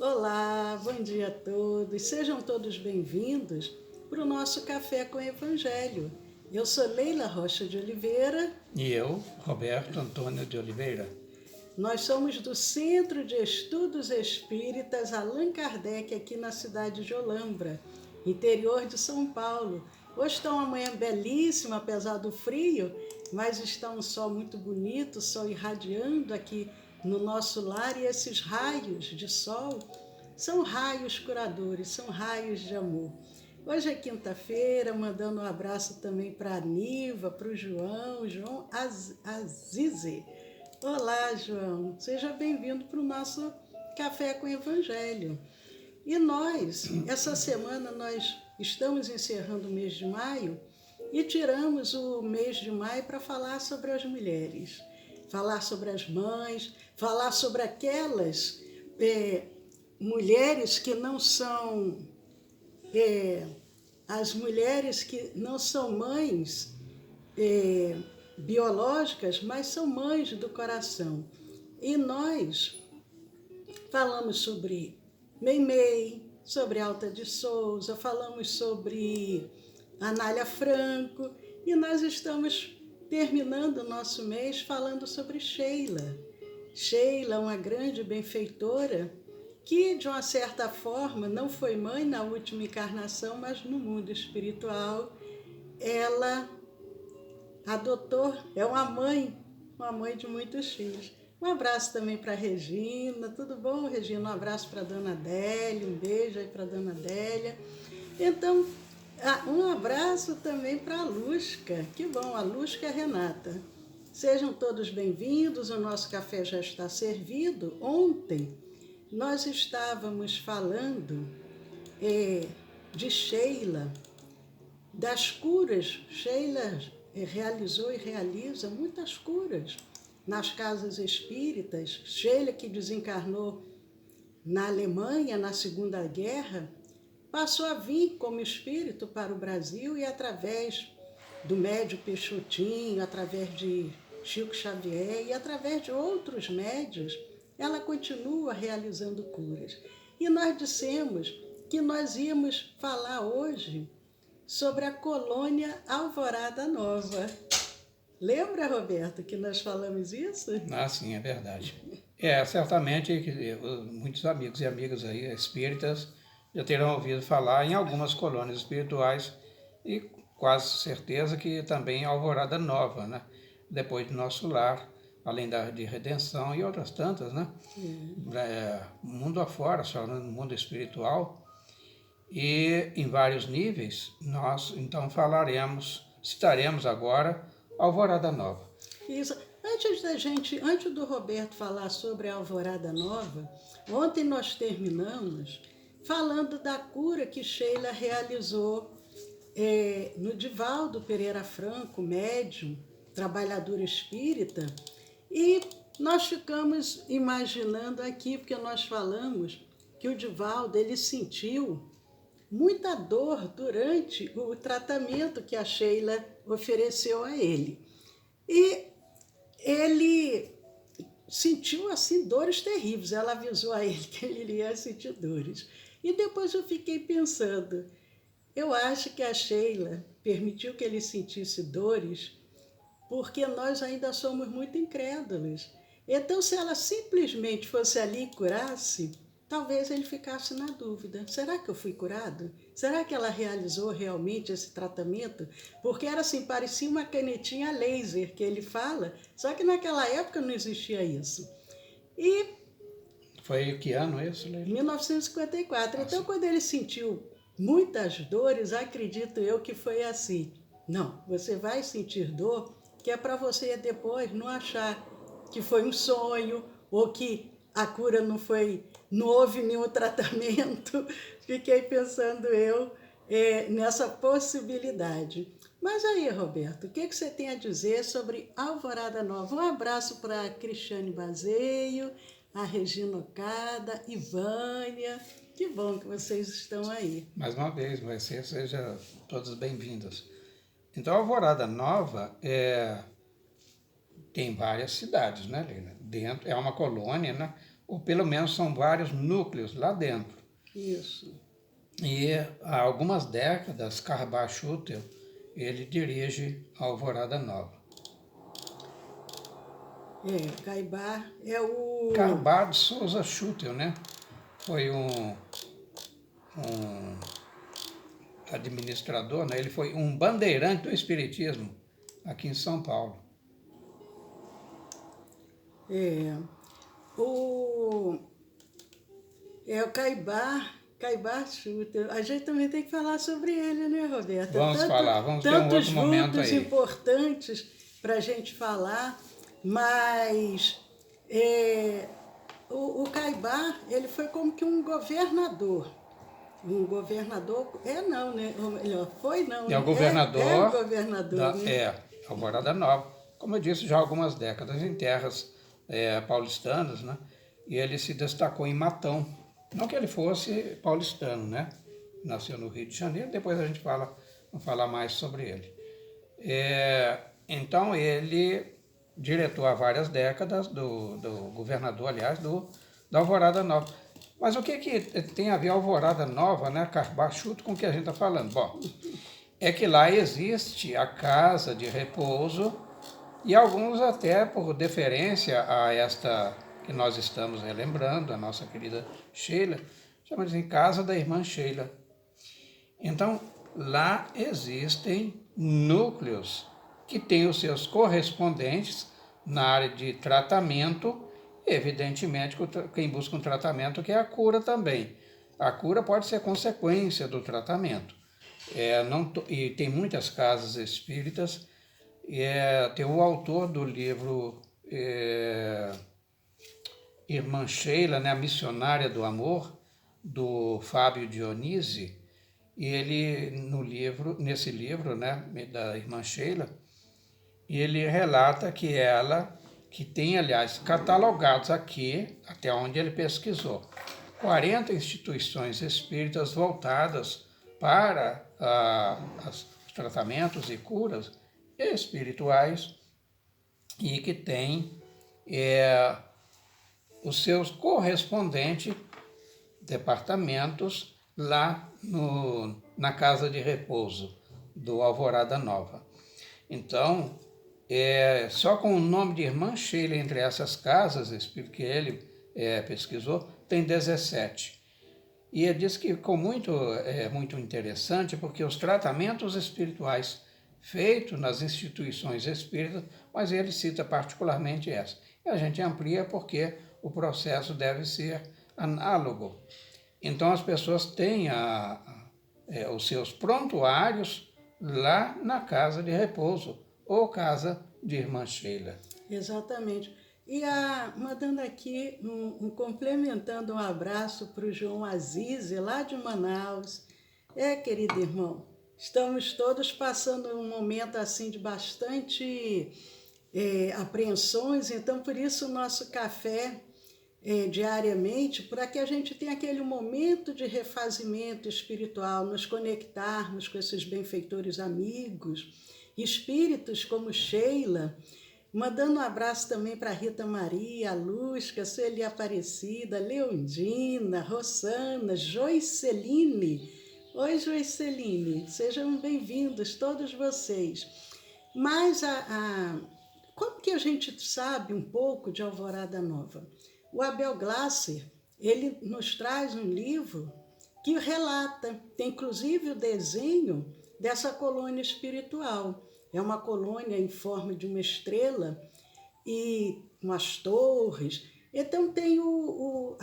Olá, bom dia a todos. Sejam todos bem-vindos para o nosso Café com Evangelho. Eu sou Leila Rocha de Oliveira. E eu, Roberto Antônio de Oliveira. Nós somos do Centro de Estudos Espíritas Allan Kardec, aqui na cidade de Olambra, interior de São Paulo. Hoje está uma manhã belíssima, apesar do frio, mas está um sol muito bonito, sol irradiando aqui no nosso lar, e esses raios de sol são raios curadores, são raios de amor. Hoje é quinta-feira, mandando um abraço também para a Niva, para o João Azize. Olá, João, seja bem-vindo para o nosso Café com Evangelho. E nós, essa semana, nós estamos encerrando o mês de maio e tiramos o mês de maio para falar sobre as mulheres, falar sobre as mães, falar sobre aquelas mulheres que não são, as mulheres que não são mães biológicas, mas são mães do coração. E nós falamos sobre Meimei, sobre Alta de Souza, falamos sobre Anália Franco, e nós estamos terminando o nosso mês falando sobre Sheila. Sheila, uma grande benfeitora, que de uma certa forma não foi mãe na última encarnação, mas no mundo espiritual ela adotou, é uma mãe de muitos filhos. Um abraço também para a Regina. Tudo bom, Regina? Um abraço para a Dona Adélia, um beijo aí para a Dona Adélia. Então, um abraço também para a Lusca. Que bom, a Lusca e a Renata. Sejam todos bem-vindos, o nosso café já está servido. Ontem nós estávamos falando de Sheila, das curas. Sheila realizou e realiza muitas curas nas casas espíritas. Sheila, que desencarnou na Alemanha na Segunda Guerra, passou a vir como espírito para o Brasil, e através do médium Peixotinho, através de Chico Xavier e através de outros médiuns, ela continua realizando curas. E nós dissemos que nós íamos falar hoje sobre a colônia Alvorada Nova. Lembra, Roberto, que nós falamos isso? Ah, sim, é verdade. Certamente muitos amigos e amigas aí espíritas já terão ouvido falar em algumas colônias espirituais, e quase certeza que também Alvorada Nova, né? Depois do Nosso Lar, além de Redenção e outras tantas, né? Mundo afora, só no mundo espiritual. E em vários níveis, nós então citaremos agora Alvorada Nova. Isso. Antes do Roberto falar sobre a Alvorada Nova, ontem nós terminamos falando da cura que Sheila realizou no Divaldo Pereira Franco, médium, trabalhador espírita, e nós ficamos imaginando aqui, porque nós falamos que o Divaldo, ele sentiu muita dor durante o tratamento que a Sheila ofereceu a ele. E ele sentiu, assim, dores terríveis. Ela avisou a ele que ele ia sentir dores. E depois eu fiquei pensando, eu acho que a Sheila permitiu que ele sentisse dores porque nós ainda somos muito incrédulos. Então, se ela simplesmente fosse ali e curasse, talvez ele ficasse na dúvida. Será que eu fui curado? Será que ela realizou realmente esse tratamento? Porque era assim, parecia uma canetinha laser que ele fala, só que naquela época não existia isso. E foi que ano isso, Leila? 1954. Então, quando ele sentiu muitas dores, acredito eu que foi assim. Não, você vai sentir dor, que é para você depois não achar que foi um sonho ou que a cura não houve nenhum tratamento. Fiquei pensando nessa possibilidade. Mas aí, Roberto, o que você tem a dizer sobre Alvorada Nova? Um abraço para a Cristiane Bazeio, a Regina Okada, Ivânia. Que bom que vocês estão aí. Mais uma vez, sejam todos bem-vindos. Então, Alvorada Nova tem várias cidades, né, Leila? É uma colônia, né? ou pelo menos são vários núcleos lá dentro. Isso. E há algumas décadas, Carbar Schutel, ele dirige a Alvorada Nova. Caibar é o... Carbar de Souza Schutel, né? Foi um administrador, né? Ele foi um bandeirante do espiritismo aqui em São Paulo. O Caibar Schutel. A gente também tem que falar sobre ele, né, Roberta? Vamos ter um outro momento aí. Tantos importantes para a gente falar, mas o Caibar, ele foi como que um governador. Um governador, não, né? Ou melhor, foi não. É o governador, é o governador, né? Alvorada Nova. Como eu disse, já há algumas décadas em terras paulistanas, né? E ele se destacou em Matão. Não que ele fosse paulistano, né? Nasceu no Rio de Janeiro, depois a gente vai falar mais sobre ele. Então, ele diretou há várias décadas do governador, aliás, da Alvorada Nova. Mas o que tem a ver a Alvorada Nova, né, Carbar Schutel, com o que a gente está falando? Bom, é que lá existe a casa de repouso e alguns até por deferência a esta que nós estamos relembrando, a nossa querida Sheila, chama de Casa da Irmã Sheila. Então, lá existem núcleos que têm os seus correspondentes na área de tratamento, evidentemente quem busca um tratamento que é a cura também. A cura pode ser consequência do tratamento. E tem muitas casas espíritas, tem o autor do livro Irmã Sheila, né, a Missionária do Amor, do Fábio Dionisi, e ele, nesse livro, né, da Irmã Sheila, ele relata que tem, aliás, catalogados aqui, até onde ele pesquisou, 40 instituições espíritas voltadas para os tratamentos e curas espirituais e que tem os seus correspondentes departamentos lá na Casa de Repouso do Alvorada Nova. Então, só com o nome de Irmã Sheila entre essas casas que ele pesquisou, tem 17. E ele diz que ficou muito interessante porque os tratamentos espirituais feitos nas instituições espíritas, mas ele cita particularmente essa. E a gente amplia porque o processo deve ser análogo. Então as pessoas têm os seus prontuários lá na Casa de Repouso, ou Casa de Irmã Sheila. Exatamente. E mandando aqui, complementando um abraço para o João Aziz, lá de Manaus. Querido irmão, estamos todos passando um momento assim de bastante apreensões, então por isso o nosso café diariamente, para que a gente tenha aquele momento de refazimento espiritual, nos conectarmos com esses benfeitores amigos, espíritos como Sheila, mandando um abraço também para Rita Maria, a Lúcia, Sueli Aparecida, Leondina, Rosana, Joiceline. Oi, Joiceline, sejam bem-vindos todos vocês. Mas como que a gente sabe um pouco de Alvorada Nova? O Abel Glasser, ele nos traz um livro que relata, tem inclusive o desenho dessa colônia espiritual. É uma colônia em forma de uma estrela e umas torres. Então tem o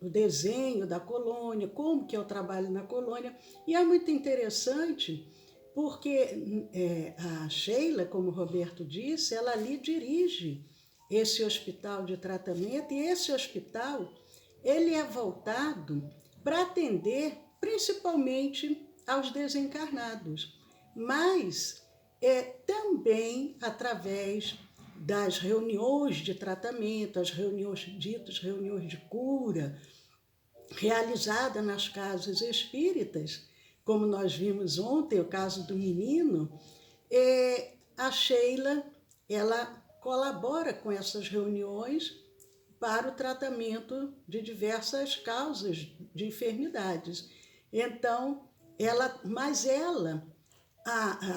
desenho da colônia, como que é o trabalho na colônia. E é muito interessante porque a Sheila, como o Roberto disse, ela ali dirige esse hospital de tratamento, e esse hospital ele é voltado para atender principalmente aos desencarnados, mas também através das reuniões de tratamento, as ditas reuniões de cura, realizadas nas casas espíritas, como nós vimos ontem, o caso do menino, a Sheila, ela colabora com essas reuniões para o tratamento de diversas causas de enfermidades. Então,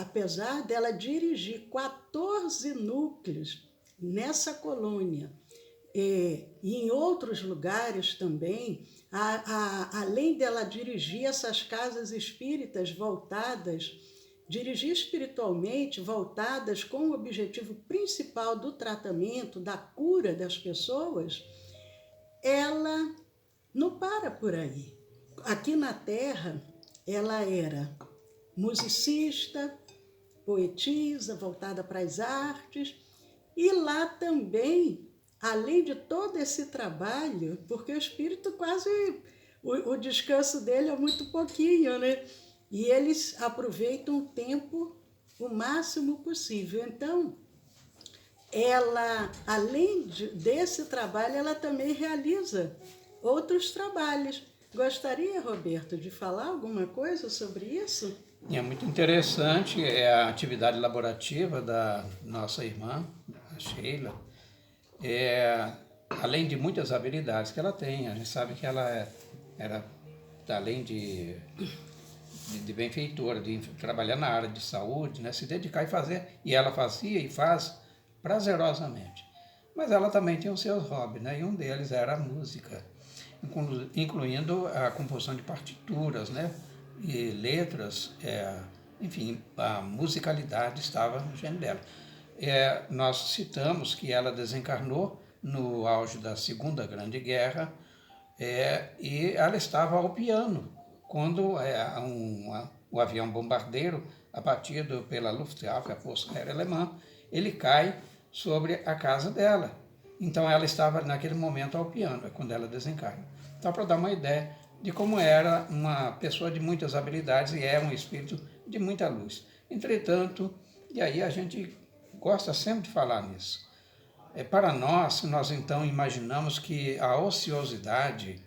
apesar dela dirigir 14 núcleos nessa colônia, e em outros lugares também, além dela dirigir essas casas espíritas dirigir espiritualmente voltadas com o objetivo principal do tratamento, da cura das pessoas, ela não para por aí. Aqui na Terra, ela era musicista, poetisa, voltada para as artes, e lá também, além de todo esse trabalho, porque o espírito quase, o descanso dele é muito pouquinho, né? E eles aproveitam o tempo o máximo possível. Então, ela, além desse trabalho, ela também realiza outros trabalhos. Gostaria, Roberto, de falar alguma coisa sobre isso? É muito interessante a atividade laborativa da nossa irmã, a Sheila. Além de muitas habilidades que ela tem, a gente sabe que ela era, além de benfeitora, de trabalhar na área de saúde, né, se dedicar e fazer, e ela fazia e faz prazerosamente. Mas ela também tinha os seus hobbies, né, e um deles era a música, incluindo a composição de partituras, né, e letras, enfim, a musicalidade estava no gênio dela. Nós citamos que ela desencarnou no auge da Segunda Grande Guerra, e ela estava ao piano, quando o avião bombardeiro, abatido pela Luftwaffe, a Força Aérea Alemã, ele cai sobre a casa dela. Então ela estava naquele momento ao piano, quando ela desencarna. Então, para dar uma ideia de como era uma pessoa de muitas habilidades e é um espírito de muita luz. Entretanto, e aí a gente gosta sempre de falar nisso, para nós então imaginamos que a ociosidade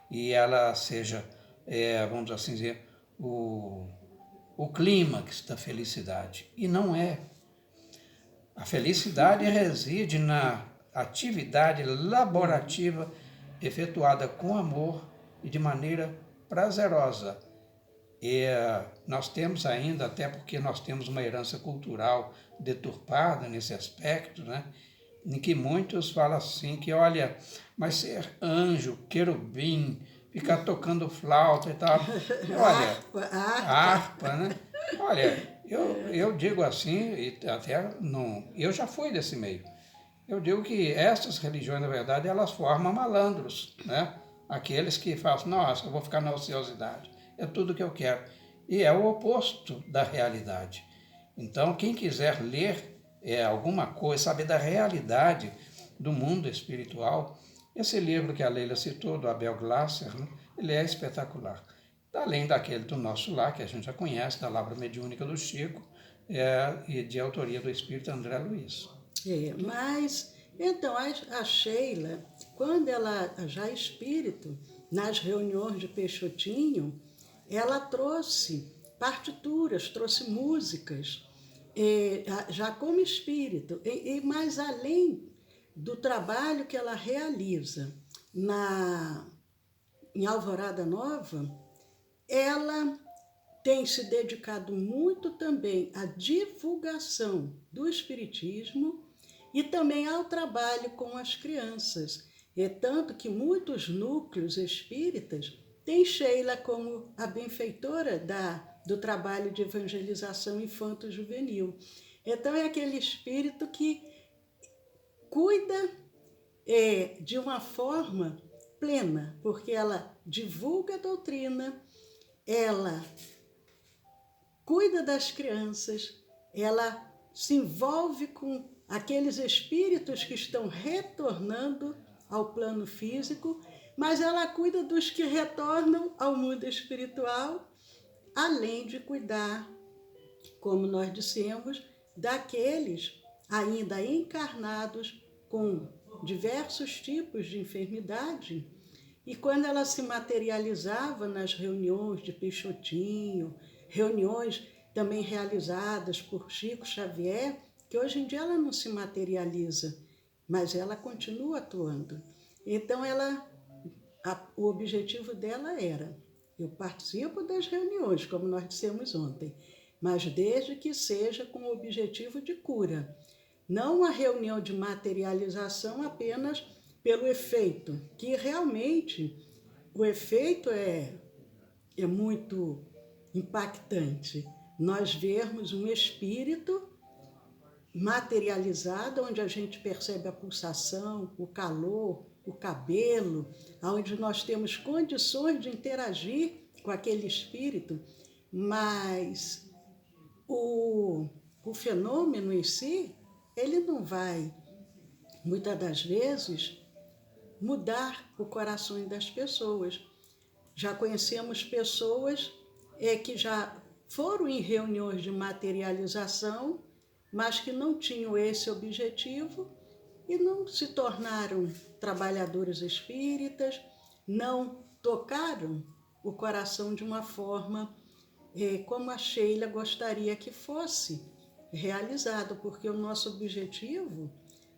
e ela seja, vamos assim dizer, o clímax da felicidade. E não é. A felicidade reside na atividade laborativa efetuada com amor e de maneira prazerosa. E nós temos ainda, até porque nós temos uma herança cultural deturpada nesse aspecto, né? Em que muitos falam assim, que olha, mas ser anjo, querubim, ficar tocando flauta e tal, olha, harpa, né? Olha, eu digo assim, e até não, eu já fui desse meio, eu digo que essas religiões, na verdade, elas formam malandros, né? Aqueles que falam, nossa, eu vou ficar na ociosidade, é tudo que eu quero. E é o oposto da realidade. Então, quem quiser ler alguma coisa, saber da realidade do mundo espiritual, esse livro que a Leila citou, do Abel Glasser, né, ele é espetacular. Além daquele do Nosso Lar, que a gente já conhece, da Lavra Mediúnica do Chico, e de autoria do espírito André Luiz. Mas, então, a Sheila, quando ela já é espírito, nas reuniões de Peixotinho, ela trouxe partituras, trouxe músicas, já como espírito, mas além do trabalho que ela realiza em Alvorada Nova, ela tem se dedicado muito também à divulgação do espiritismo e também ao trabalho com as crianças. É tanto que muitos núcleos espíritas têm Sheila como a benfeitora do trabalho de evangelização infanto-juvenil. Então, é aquele espírito que cuida de uma forma plena, porque ela divulga a doutrina, ela cuida das crianças, ela se envolve com aqueles espíritos que estão retornando ao plano físico, mas ela cuida dos que retornam ao mundo espiritual, além de cuidar, como nós dissemos, daqueles ainda encarnados com diversos tipos de enfermidade. E quando ela se materializava nas reuniões de Peixotinho, reuniões também realizadas por Chico Xavier, que hoje em dia ela não se materializa, mas ela continua atuando. Então, o objetivo dela era: eu participo das reuniões, como nós dissemos ontem, mas desde que seja com o objetivo de cura. Não uma reunião de materialização apenas pelo efeito, que realmente o efeito é muito impactante. Nós vermos um espírito materializado, onde a gente percebe a pulsação, o calor, o cabelo, onde nós temos condições de interagir com aquele espírito, mas o fenômeno em si, ele não vai, muitas das vezes, mudar o coração das pessoas. Já conhecemos pessoas que já foram em reuniões de materialização, mas que não tinham esse objetivo e não se tornaram trabalhadores espíritas, não tocaram o coração de uma forma como a Sheila gostaria que fosse realizado, porque o nosso objetivo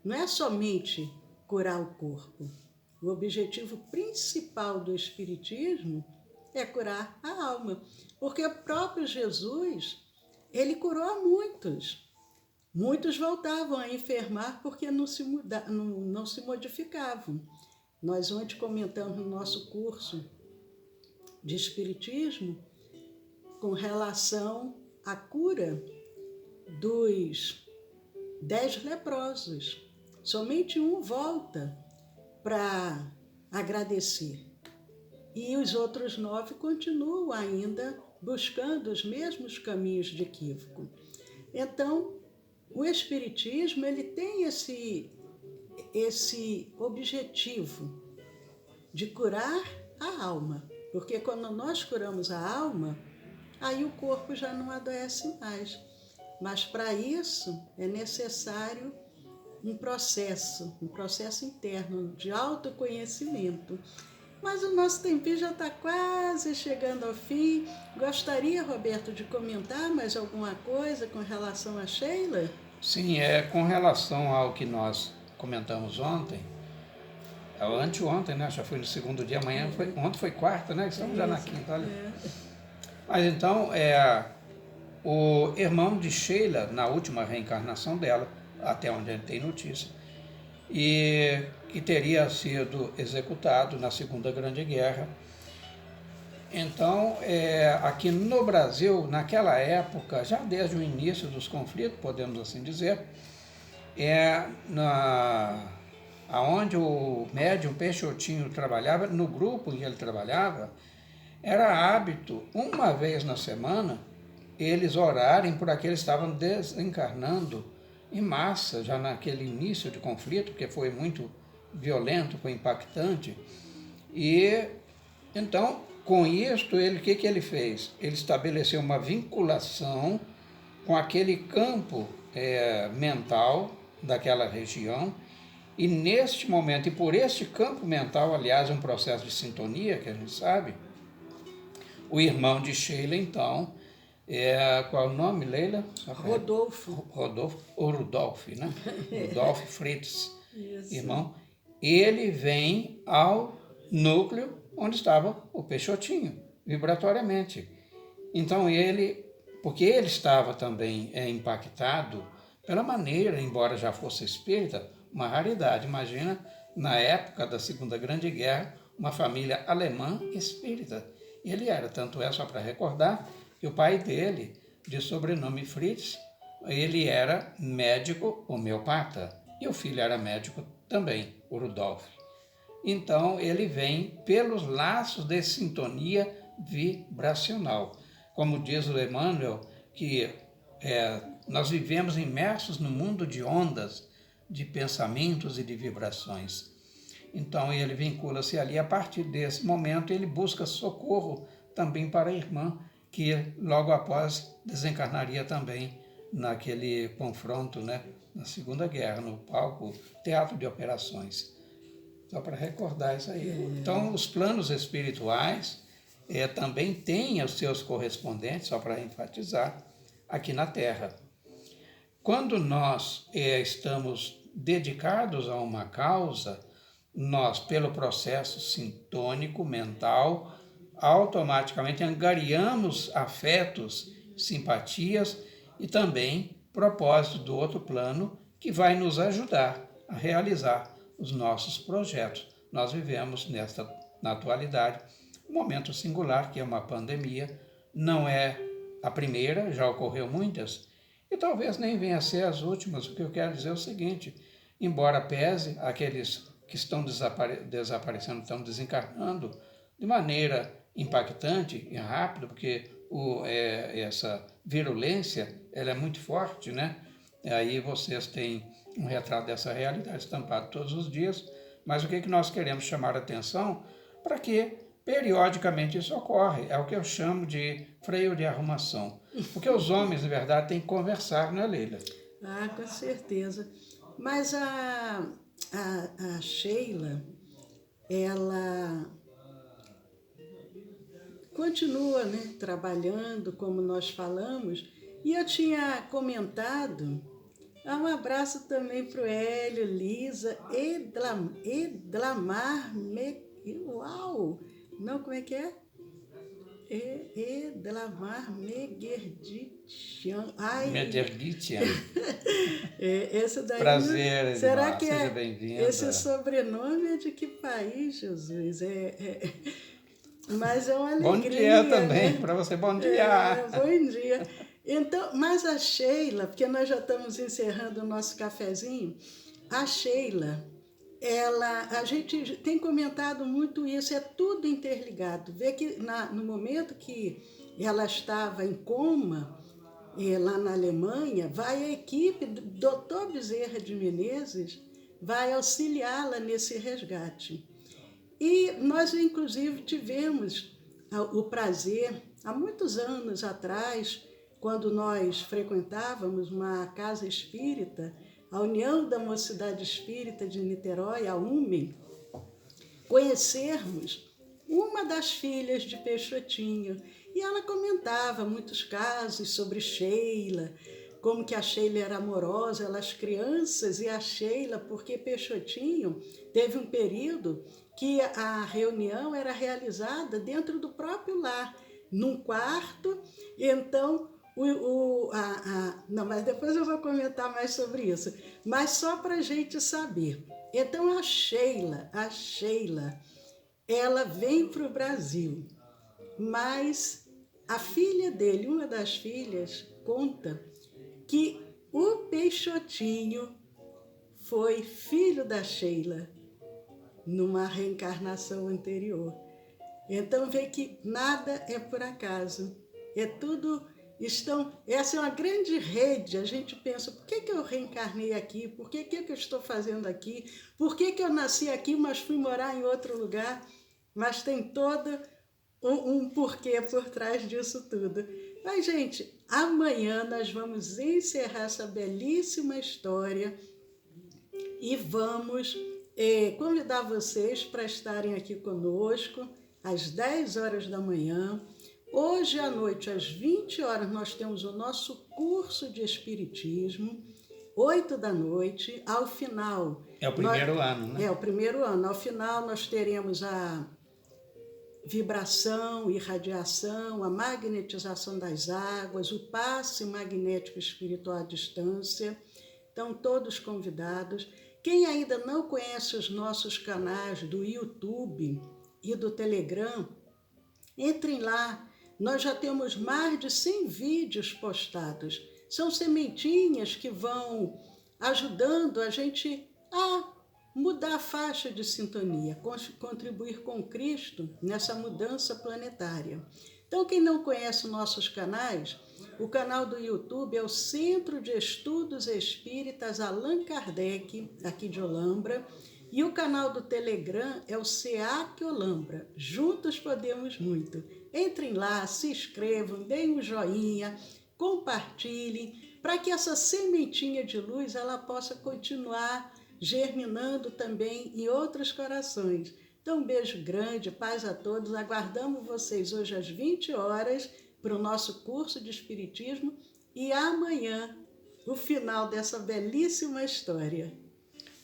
não é somente curar o corpo. O objetivo principal do Espiritismo é curar a alma, porque o próprio Jesus, ele curou a muitos. Muitos voltavam a enfermar porque não se modificavam. Nós ontem comentamos no nosso curso de Espiritismo com relação à cura dos 10 leprosos. Somente um volta para agradecer. E os outros 9 continuam ainda buscando os mesmos caminhos de equívoco. Então, o Espiritismo, ele tem esse objetivo de curar a alma, porque quando nós curamos a alma, aí o corpo já não adoece mais. Mas para isso é necessário um processo interno de autoconhecimento. Mas o nosso tempinho já está quase chegando ao fim. Gostaria, Roberto, de comentar mais alguma coisa com relação a Sheila? Sim, com relação ao que nós comentamos ontem, anteontem, né? Já foi no segundo dia, ontem foi quarta, né? Estamos já na quinta, olha. Mas então, o irmão de Sheila, na última reencarnação dela, até onde a gente tem notícia, e que teria sido executado na Segunda Grande Guerra. Então, aqui no Brasil, naquela época, já desde o início dos conflitos, podemos assim dizer, aonde o médium Peixotinho trabalhava, no grupo em que ele trabalhava, era hábito, uma vez na semana, eles orarem por aqueles que estavam desencarnando em massa, já naquele início de conflito, porque foi muito violento, foi impactante. E então, com isto, o que ele fez? Ele estabeleceu uma vinculação com aquele campo mental daquela região, e neste momento, e por este campo mental, aliás, um processo de sintonia, que a gente sabe, o irmão de Sheila, então, qual é o nome, Leila? Rodolfo. Ou Rudolf, né? Rudolf Fritz, Isso. irmão. Ele vem ao núcleo onde estava o Peixotinho, vibratoriamente. Então porque ele estava também impactado pela maneira, embora já fosse espírita, uma raridade. Imagina, na época da Segunda Grande Guerra, uma família alemã espírita. Ele era, tanto só para recordar, que o pai dele, de sobrenome Fritz, ele era médico homeopata, e o filho era médico também, o Rudolf. Então, ele vem pelos laços de sintonia vibracional. Como diz o Emmanuel, que nós vivemos imersos no mundo de ondas, de pensamentos e de vibrações. Então, ele vincula-se ali. A partir desse momento, ele busca socorro também para a irmã, que logo após desencarnaria também naquele confronto, né, na Segunda Guerra, no palco, teatro de operações. Só para recordar isso aí. Então, os planos espirituais também têm os seus correspondentes, só para enfatizar, aqui na Terra. Quando nós estamos dedicados a uma causa, nós, pelo processo sintônico, mental, automaticamente angariamos afetos, simpatias e também propósito do outro plano que vai nos ajudar a realizar os nossos projetos. Nós vivemos na atualidade, um momento singular que é uma pandemia, não é a primeira, já ocorreu muitas, e talvez nem venha a ser as últimas. O que eu quero dizer é o seguinte: embora pese aqueles que estão desaparecendo, estão desencarnando de maneira impactante e rápida, porque essa virulência ela é muito forte, né? E aí vocês têm um retrato dessa realidade estampado todos os dias, mas o que nós queremos chamar a atenção para que periodicamente isso ocorre. É o que eu chamo de freio de arrumação. Porque os homens, de verdade, têm que conversar, não é, Leila? Ah, com certeza. Mas a Sheila, ela continua, né, trabalhando, como nós falamos, e eu tinha comentado, um abraço também para o Hélio, Lisa, Edlamar, uau, não, como é que é? Edlamar Meguerditian. Meguerditian. Esse daí. Prazer, Edmar. Será que seja bem-vinda. Esse sobrenome é de que país, Jesus? Mas é uma alegria. Bom dia também, né? para você, bom dia. Bom dia. Então, mas a Sheila, porque nós já estamos encerrando o nosso cafezinho, a Sheila, a gente tem comentado muito isso, é tudo interligado. Vê que no momento que ela estava em coma, lá na Alemanha, vai a equipe do Dr. Bezerra de Menezes, vai auxiliá-la nesse resgate. E nós, inclusive, tivemos o prazer, há muitos anos atrás, quando nós frequentávamos uma casa espírita, a União da Mocidade Espírita de Niterói, a UME, conhecermos uma das filhas de Peixotinho. E ela comentava muitos casos sobre Sheila, como que a Sheila era amorosa, elas crianças, e a Sheila, porque Peixotinho teve um período que a reunião era realizada dentro do próprio lar, num quarto. Então, não, mas depois eu vou comentar mais sobre isso. Mas só para a gente saber. Então, a Sheila, ela vem para o Brasil, mas a filha dele, uma das filhas, conta que o Peixotinho foi filho da Sheila numa reencarnação anterior. Então vê que nada é por acaso, é tudo. Essa é uma grande rede. A gente pensa, por que eu reencarnei aqui? Por que eu estou fazendo aqui? Por que eu nasci aqui, mas fui morar em outro lugar? Mas tem todo um porquê por trás disso tudo. Mas, gente, amanhã nós vamos encerrar essa belíssima história e vamos convidar vocês para estarem aqui conosco às 10 horas da manhã. Hoje à noite, às 20 horas, nós temos o nosso curso de Espiritismo, 8 da noite. Ao final... É o primeiro ano, né? É o primeiro ano. Ao final, nós teremos a vibração, irradiação, a magnetização das águas, o passe magnético espiritual à distância. Então, todos convidados. Quem ainda não conhece os nossos canais do YouTube e do Telegram, entrem lá. Nós já temos mais de 100 vídeos postados. São sementinhas que vão ajudando a gente a mudar a faixa de sintonia, contribuir com Cristo nessa mudança planetária. Então, quem não conhece nossos canais, o canal do YouTube é o Centro de Estudos Espíritas Allan Kardec, aqui de Olambra, e o canal do Telegram é o SEAC Olambra. Juntos podemos muito. Entrem lá, se inscrevam, deem um joinha, compartilhem, para que essa sementinha de luz ela possa continuar germinando também em outros corações. Então, um beijo grande, paz a todos. Aguardamos vocês hoje às 20 horas para o nosso curso de Espiritismo e amanhã o final dessa belíssima história.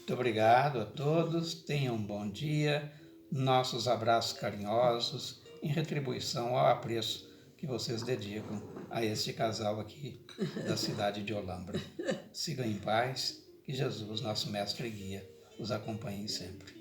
Muito obrigado a todos, tenham um bom dia, nossos abraços carinhosos, em retribuição ao apreço que vocês dedicam a este casal aqui da cidade de Olambra. Sigam em paz, que Jesus, nosso mestre e guia, os acompanhe sempre.